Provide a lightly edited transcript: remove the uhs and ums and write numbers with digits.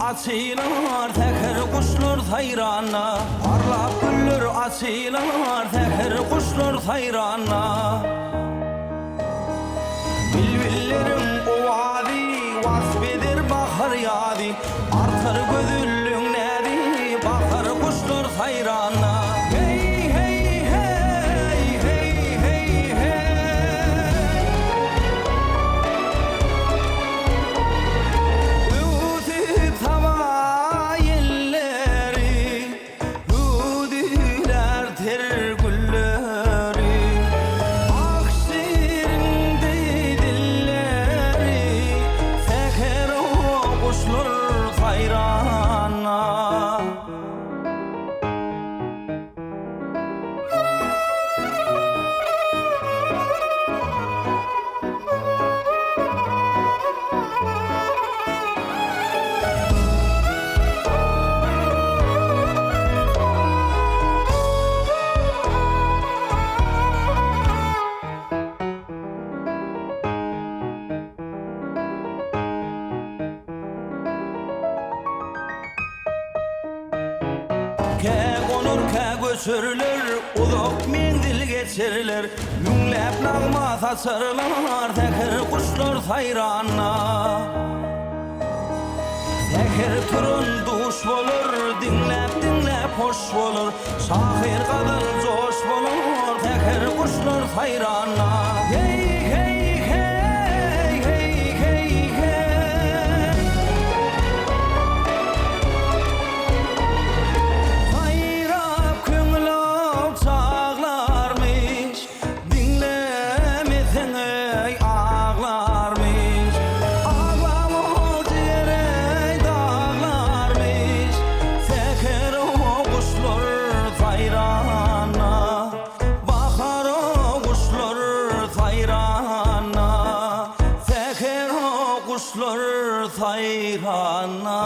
açılar teker kuşlar sayrana, parlak güller açılar teker kuşlar sayrana. Bilbillerim ovadi vasfedir bahar yadi, artar gözüllüğün nedi bakar kuşlar sayrana. Hey hey hey hey hey hey. Udi tava yelleri, udiler ter gülleri, aksirinde dilleri, seher o kuşlar sayrana. Ke konur ke göçürülür, uzak mendil geçirilir, münlep nağma saçırlar teker kuşlar sayrana. Teker turun duş bolur, dinlep dinlep hoş bolur, şahir kadar coş bolur teker kuşlar sayrana. Hey hey hey hey hey hey. Sayrap köngülüm çağlarmış, dinlemesen ey ağlarmış. Ağlamol ciğere dağlarmış, seker o kuşlar sayrana. Bakar o kuşlar sayrana, seker o kuşlar sayrana.